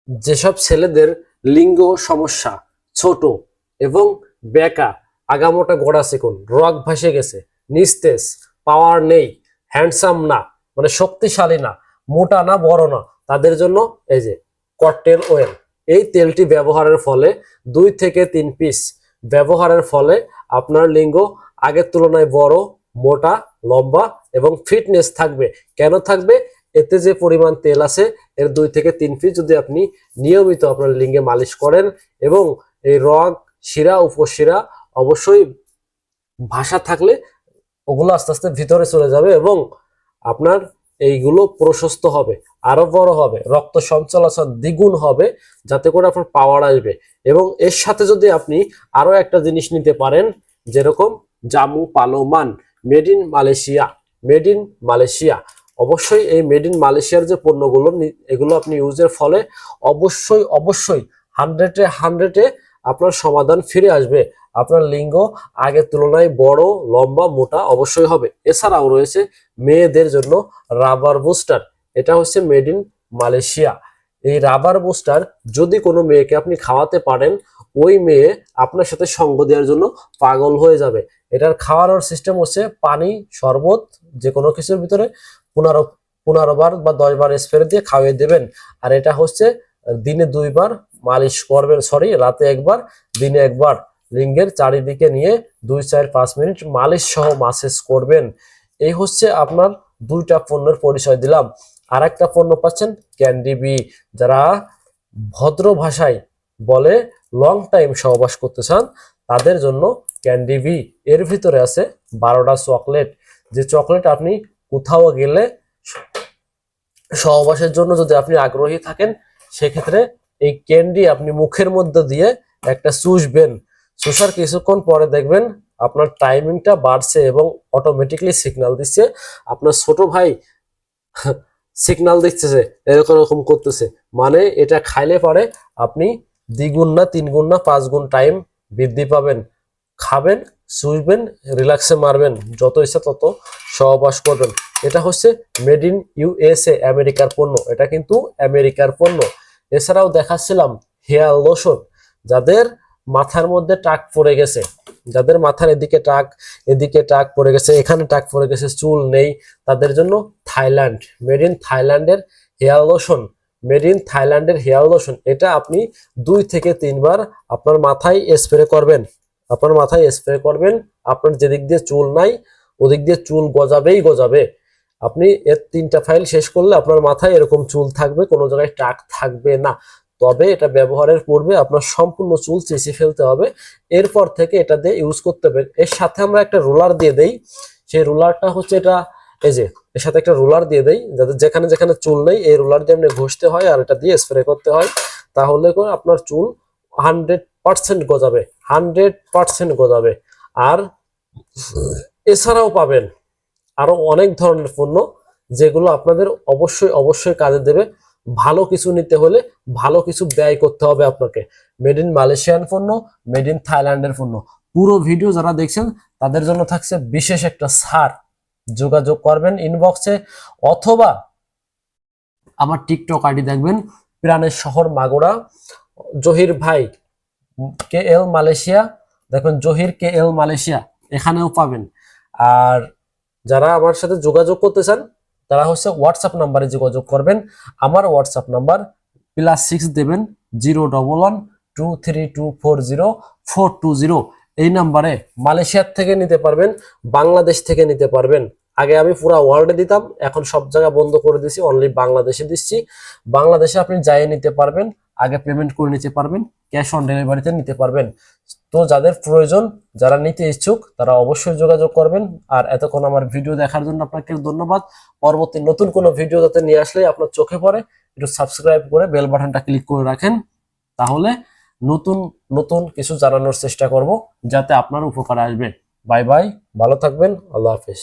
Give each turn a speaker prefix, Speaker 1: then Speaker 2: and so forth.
Speaker 1: যেসব ছেলেদের লিঙ্গ সমস্যা, ছোট এবং বেঁকা, আগামোটা গোড়া চিকন, রগ ভাসে গেছে, নিস্তেজ, পাওয়ার নেই, হ্যান্ডসাম না, মানে শক্তিশালী না, মোটা না, বড় না, তাদের জন্য এই যে ককটেল ওয়েল। এই তেলটি ব্যবহারের ফলে 2 থেকে 3 পিস ব্যবহারের ফলে আপনার লিঙ্গ আগের তুলনায় বড়, মোটা, লম্বা এবং ফিটনেস থাকবে। কেন থাকবে? এতে যে পরিমাণ তেল আছে এর 2 থেকে 3 পিস যদি আপনি নিয়মিত আপনার লিঙ্গে মালিশ করেন এবং এই রগ, শিরা, উপশিরা অবশ্যই ভাষা থাকলে ওগুলো আস্তে আস্তে ভিতরে চলে যাবে এবং আপনার এইগুলো প্রশস্ত হবে, আরো বড় হবে, রক্ত সঞ্চালন দ্বিগুণ হবে, যাতে করে আপনার পাওয়ার আসবে। এবং এর সাথে যদি আপনি আরো একটা জিনিস নিতে পারেন, যেরকম জামু পালোমান, made in Malaysia, made in Malaysia. অবশ্যই এই মেড ইন মালয়েশিয়ার যে পণ্যগুলো এগুলো আপনি ইউজের ফলে অবশ্যই অবশ্যই 100-এ আপনার সমাধান ফিরে আসবে। আপনার লিঙ্গ আগের তুলনায় বড়, লম্বা, মোটা অবশ্যই হবে। এছাড়াও রয়েছে মেয়েদের জন্য রাবার বুস্টার। এটা হচ্ছে মেড ইন মালয়েশিয়া। এই রাবার বুস্টার যদি কোনো মেয়েকে আপনি খাওয়াতে পারেন, ওই মেয়ে আপনার সাথে সঙ্গ দেওয়ার জন্য পাগল হয়ে যাবে। এটার খাওয়ানোর সিস্টেম হচ্ছে পানি, শরবত, যে কোনো কিছুর ভিতরে 15 বার বা 10 বার স্প্রে দিয়ে খাওয়িয়ে দেবেন। আর এটা হচ্ছে দিনে 2 বার মালিশ করবেন, রাতে 1 বার, দিনে 1 বার লিঙ্গের চারিদিকে নিয়ে 2-4-5 মিনিট মালিশ সহ মাসেজ করবেন। এই হচ্ছে আপনার 2টা পণ্যের পরিচয় দিলাম। আর একটা পণ্য পাচ্ছেন ক্যান্ডি বি। যারা ভদ্র ভাষায় বলে লং টাইম সহবাস করতে চান, তাদের জন্য ক্যান্ডি বি। এর ভিতরে আছে 12টা চকলেট, যে চকলেট আপনি কোথাও গেলে সহবাসের জন্য যদি আপনি আগ্রহী থাকেন, সেক্ষেত্রে এই ক্যান্ডি আপনি মুখের মধ্যে দিয়ে একটা চুষবেন। চুষার কিছুক্ষণ পরে দেখবেন আপনার টাইমিংটা বাড়ছে এবং অটোমেটিকলি সিগন্যাল দিচ্ছে। আপনার ছোট ভাই সিগন্যাল দিচ্ছে, এরকম এরকম করতেছে, মানে এটা খাইলে পরে আপনি 2 গুণ না 3 গুণ না 5 গুণ টাইম বৃদ্ধি পাবেন। খাবেন, শুইবেন, রিল্যাক্সে মারবেন, যত ইচ্ছা তত সহবাস করবেন। এটা হচ্ছে মেড ইন ইউএসএ, আমেরিকার পণ্য। এটা কিন্তু আমেরিকার পণ্য। এছাড়াও দেখাচ্ছিলাম হেয়ার লোশন। যাদের মাথার মধ্যে টাক পড়ে গেছে, যাদের মাথার এদিকে টাক পড়ে গেছে, এখানে টাক পড়ে গেছে, চুল নেই, তাদের জন্য থাইল্যান্ড, মেড ইন থাইল্যান্ডের হেয়ার লোশন, মেড ইন থাইল্যান্ডের হেয়ার লোশন। এটা আপনি 2 থেকে 3 বার আপনার মাথায় স্প্রে করবেন। আপনার যেদিক দিয়ে চুল নাই ওদিক দিয়ে চুল গজাবেই গজাবে। আপনি এর 3টা ফাইল শেষ করলে আপনার মাথায় এরকম চুল থাকবে, কোনো জায়গায় টাক থাকবে না। তবে এটা ব্যবহারের পূর্বে আপনার সম্পূর্ণ চুল চেঁচে ফেলতে হবে, এরপর থেকে এটা দিয়ে ইউজ করতে হবে। এর সাথে আমরা একটা রোলার দিয়ে দেই। সেই রোলারটা হচ্ছে এটা, এই যে এর সাথে একটা রোলার দিয়ে দেই, যাতে যেখানে যেখানে চুল নেই এই রোলার দিয়ে আপনি ঘষতে হয় আর এটা দিয়ে স্প্রে করতে হয়। তাহলে করে আপনার চুল 100% গজাবে, 100% গজাবে। আর এছাড়াও পাবেন আরো অনেক ধরনের পণ্য, যেগুলো আপনাদের অবশ্যই অবশ্যই কাজে দেবে। ভালো কিছু নিতে হলে ভালো কিছু ব্যয় করতে হবে আপনাকে। মেড ইন মালয়েশিয়ান পণ্য, মেড ইন থাইল্যান্ডের পণ্য। পুরো ভিডিও যারা দেখছেন তাদের জন্য থাকছে বিশেষ একটা ছাড়। যোগাযোগ করবেন ইনবক্সে, অথবা আমার টিকটক আইডি দেখবেন প্রাণের শহর মাগুরা, জহির ভাই কে এল মালয়েশিয়া, দেখবেন জহির কে এল মালয়েশিয়া, এখানেও পাবেন। আর যারা আমার সাথে যোগাযোগ করতে চান তারা হচ্ছে হোয়াটসঅ্যাপ নাম্বারে যোগাযোগ করবেন। আমার হোয়াটসঅ্যাপ নাম্বার +6 দেবেন 01123240420। এই নাম্বারে মালয়েশিয়ার থেকে নিতে পারবেন, বাংলাদেশ থেকে নিতে পারবেন। আগে আমি পুরা ওয়ার্ল্ডে দিতাম, এখন সব জায়গা বন্ধ করে দিছি, অনলি বাংলাদেশে দিচ্ছি। বাংলাদেশে আপনি যাইয়ে নিতে পারবেন, আগে পেমেন্ট করে নিতে পারবেন, ক্যাশ অন ডেলিভারিতে নিতে পারবেন। তো যাদের প্রয়োজন, যারা নিতে ইচ্ছুক, তারা অবশ্যই যোগাযোগ করবেন। আর এতক্ষণ আমার ভিডিও দেখার জন্য আপনাকে ধন্যবাদ। পরবর্তী নতুন কোনো ভিডিও যাতে নিয়ে আসলে আপনার চোখে পড়ে, একটু সাবস্ক্রাইব করে বেল বাটনটা ক্লিক করে রাখেন, তাহলে নতুন নতুন কিছু জানানোর চেষ্টা করব, যাতে আপনার উপকার আসবে। বাই বাই, ভালো থাকবেন, আল্লাহ হাফেজ।